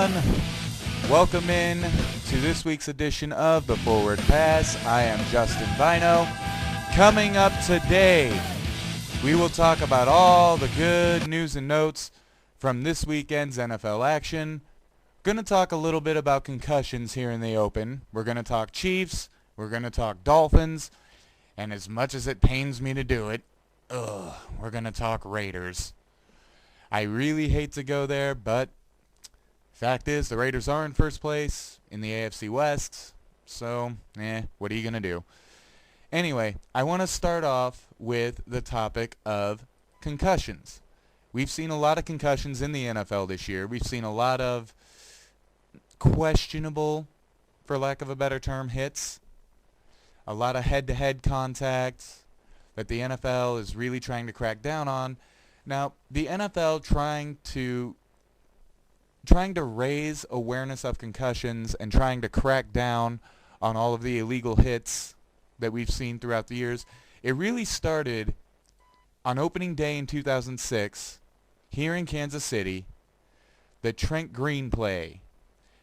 everyone. Welcome in to this week's edition of the Forward Pass. I am Justin Bino. Coming up today, we will talk about all the good news and notes from this weekend's NFL action. Going to talk a little bit about concussions here in the open. We're going to talk Chiefs. We're going to talk Dolphins. And as much as it pains me to do it, we're going to talk Raiders. I really hate to go there, but fact is the Raiders are in first place in the AFC West, so, what are you going to do? Anyway, I want to start off with the topic of concussions. We've seen a lot of concussions in the NFL this year. We've seen a lot of questionable, for lack of a better term, hits. A lot of head-to-head contact that the NFL is really trying to crack down on. Now, the NFL trying to raise awareness of concussions and trying to crack down on all of the illegal hits that we've seen throughout the years, it really started on opening day in 2006 here in Kansas City, the Trent Green play.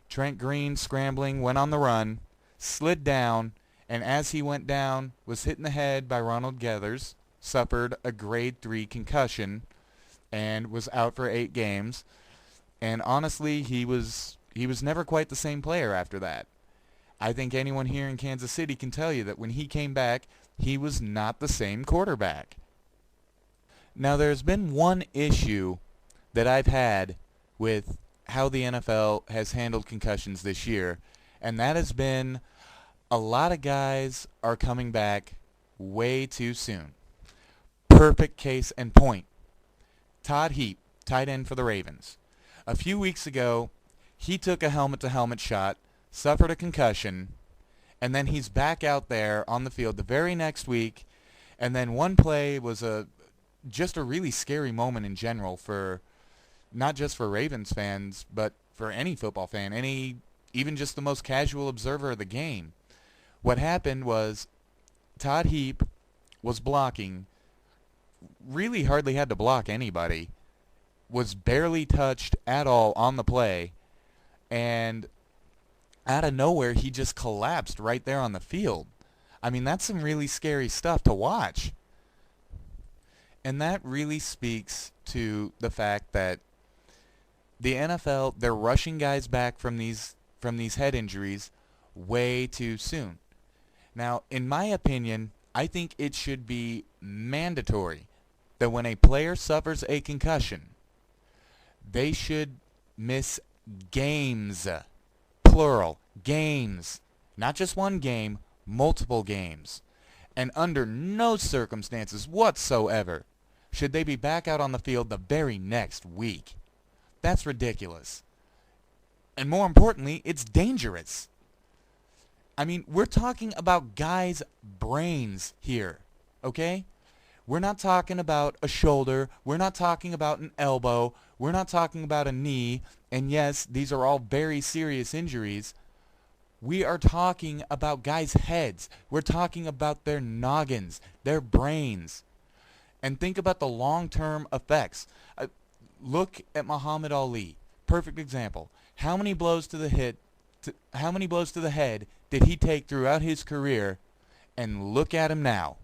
Trent Green scrambling, went on the run, slid down, and as he went down, was hit in the head by Ronald Geathers, suffered a grade 3 concussion, and was out for 8 games. And honestly, he was never quite the same player after that. I think anyone here in Kansas City can tell you that when he came back, he was not the same quarterback. Now, there's been one issue that I've had with how the NFL has handled concussions this year, and that has been a lot of guys are coming back way too soon. Perfect case in point. Todd Heap, tight end for the Ravens. A few weeks ago, he took a helmet-to-helmet shot, suffered a concussion, and then he's back out there on the field the very next week, and then one play was just a really scary moment in general for not just for Ravens fans, but for any football fan, even just the most casual observer of the game. What happened was Todd Heap was blocking, really hardly had to block anybody, was barely touched at all on the play, and out of nowhere he just collapsed right there on the field. I mean, that's some really scary stuff to watch. And that really speaks to the fact that the NFL, they're rushing guys back from these head injuries way too soon. Now, in my opinion, I think it should be mandatory that when a player suffers a concussion, they should miss games, plural, games, not just one game, multiple games. And under no circumstances whatsoever should they be back out on the field the very next week. That's ridiculous. And more importantly, it's dangerous. I mean, we're talking about guys' brains here, okay? We're not talking about a shoulder. We're not talking about an elbow. We're not talking about a knee. And yes, these are all very serious injuries. We are talking about guys' heads. We're talking about their noggins, their brains. And think about the long-term effects. Look at Muhammad Ali. Perfect example. How many blows to the head did he take throughout his career? And look at him now.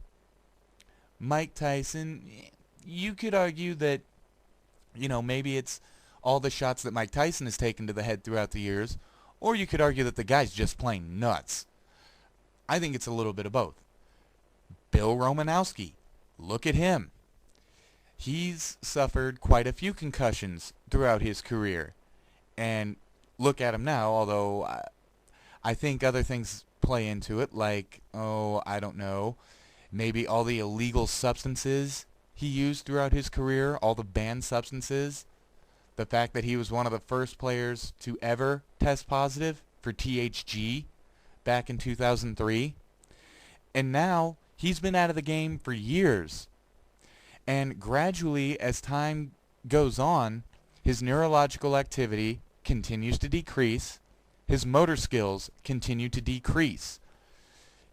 Mike Tyson, you could argue that, maybe it's all the shots that Mike Tyson has taken to the head throughout the years, or you could argue that the guy's just plain nuts. I think it's a little bit of both. Bill Romanowski, look at him. He's suffered quite a few concussions throughout his career. And look at him now, although I think other things play into it, like, I don't know, maybe all the illegal substances he used throughout his career, all the banned substances, the fact that he was one of the first players to ever test positive for THG back in 2003. And now he's been out of the game for years. And gradually, as time goes on, his neurological activity continues to decrease. His motor skills continue to decrease.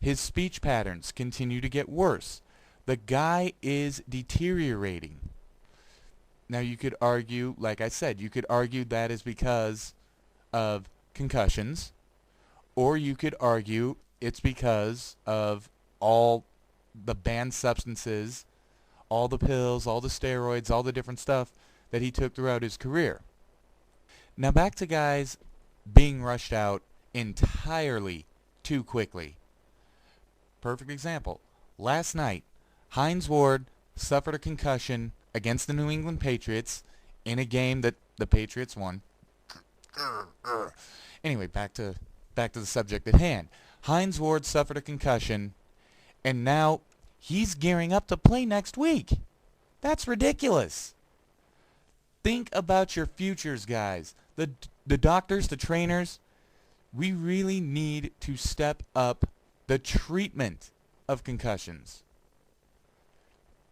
His speech patterns continue to get worse. The guy is deteriorating. Now, you could argue, like I said, you could argue that is because of concussions, or you could argue it's because of all the banned substances, all the pills, all the steroids, all the different stuff that he took throughout his career. Now back to guys being rushed out entirely too quickly. Perfect example. Last night, Hines Ward suffered a concussion against the New England Patriots in a game that the Patriots won. Anyway, back to the subject at hand. Hines Ward suffered a concussion, and now he's gearing up to play next week. That's ridiculous. Think about your futures, guys. The doctors, the trainers, we really need to step up the treatment of concussions.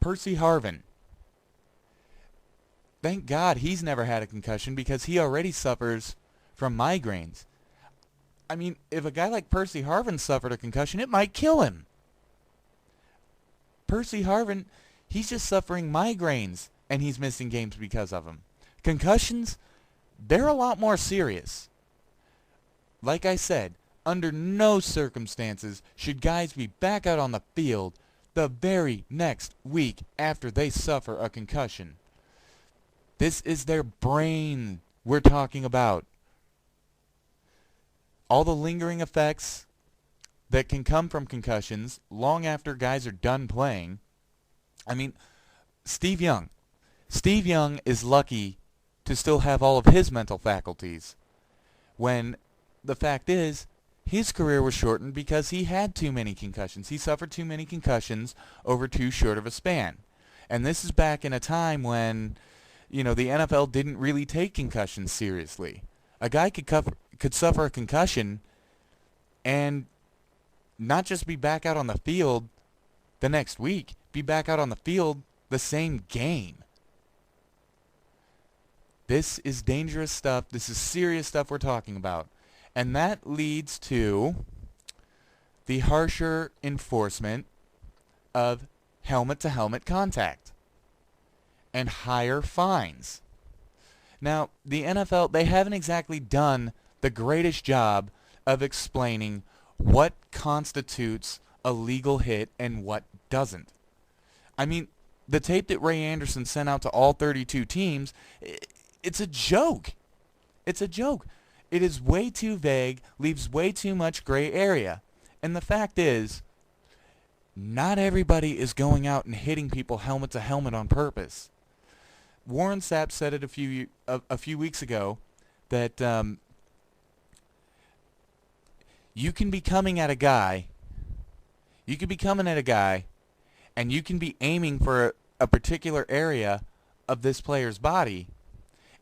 Percy Harvin. Thank God he's never had a concussion because he already suffers from migraines. I mean, if a guy like Percy Harvin suffered a concussion, it might kill him. Percy Harvin, he's just suffering migraines, and he's missing games because of them. Concussions, they're a lot more serious. Like I said, under no circumstances should guys be back out on the field the very next week after they suffer a concussion. This is their brain we're talking about. All the lingering effects that can come from concussions long after guys are done playing. I mean, Steve Young. Steve Young is lucky to still have all of his mental faculties, when the fact is his career was shortened because he had too many concussions. He suffered too many concussions over too short of a span. And this is back in a time when, the NFL didn't really take concussions seriously. A guy could suffer a concussion and not just be back out on the field the next week, be back out on the field the same game. This is dangerous stuff. This is serious stuff we're talking about. And that leads to the harsher enforcement of helmet-to-helmet contact and higher fines. Now, the NFL, they haven't exactly done the greatest job of explaining what constitutes a legal hit and what doesn't. I mean, the tape that Ray Anderson sent out to all 32 teams, it's a joke. It's a joke. It is way too vague, leaves way too much gray area. And the fact is, not everybody is going out and hitting people helmet to helmet on purpose. Warren Sapp said it a few weeks ago that you can be coming at a guy, and you can be aiming for a particular area of this player's body,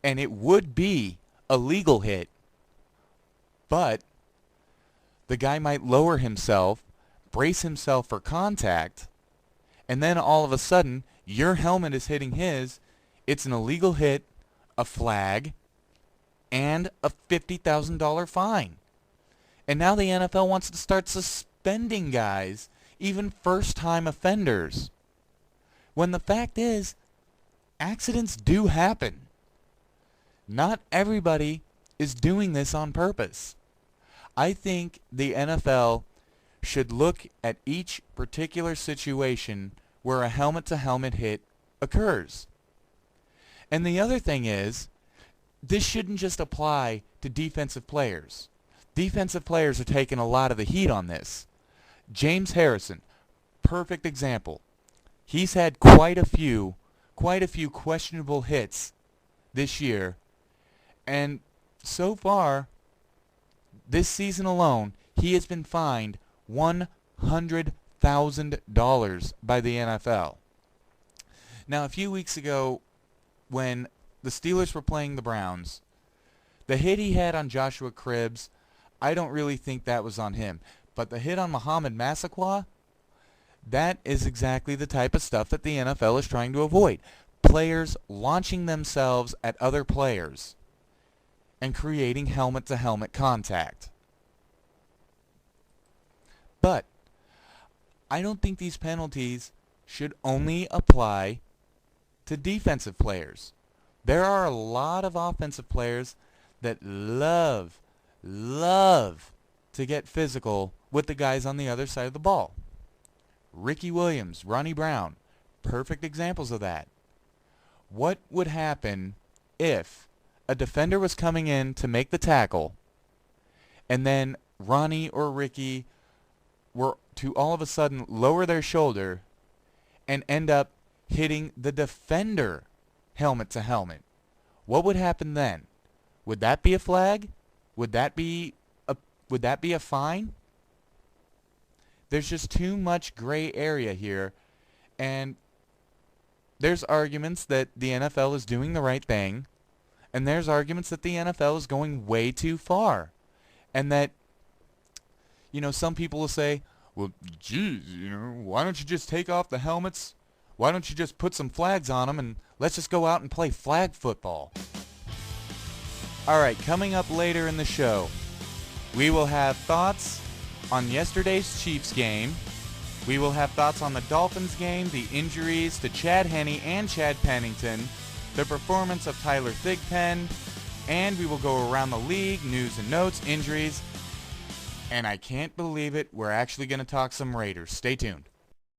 and it would be a legal hit, but the guy might lower himself, brace himself for contact, and then all of a sudden, your helmet is hitting his. It's an illegal hit, a flag, and a $50,000 fine. And now the NFL wants to start suspending guys, even first-time offenders. When the fact is, accidents do happen. Not everybody is doing this on purpose. I think the NFL should look at each particular situation where a helmet-to-helmet hit occurs. And the other thing is, this shouldn't just apply to defensive players. Defensive players are taking a lot of the heat on this. James Harrison, perfect example. He's had quite a few questionable hits this year. And so far, this season alone, he has been fined $100,000 by the NFL. Now, a few weeks ago, when the Steelers were playing the Browns, the hit he had on Joshua Cribbs, I don't really think that was on him. But the hit on Muhammad Massaquoi, that is exactly the type of stuff that the NFL is trying to avoid. Players launching themselves at other players and creating helmet-to-helmet contact. But I don't think these penalties should only apply to defensive players. There are a lot of offensive players that love to get physical with the guys on the other side of the ball. Ricky Williams, Ronnie Brown, perfect examples of that. What would happen if a defender was coming in to make the tackle and then Ronnie or Ricky were to all of a sudden lower their shoulder and end up hitting the defender helmet to helmet? What would happen then? Would that be a flag? Would that be a fine? There's just too much gray area here, and there's arguments that the NFL is doing the right thing, and there's arguments that the NFL is going way too far, and that, some people will say, well, geez, why don't you just take off the helmets? Why don't you just put some flags on them and let's just go out and play flag football? All right, coming up later in the show, we will have thoughts on yesterday's Chiefs game. We will have thoughts on the Dolphins game, the injuries to Chad Henne and Chad Pennington, the performance of Tyler Thigpen, and we will go around the league, news and notes, injuries, and I can't believe it, we're actually going to talk some Raiders. Stay tuned.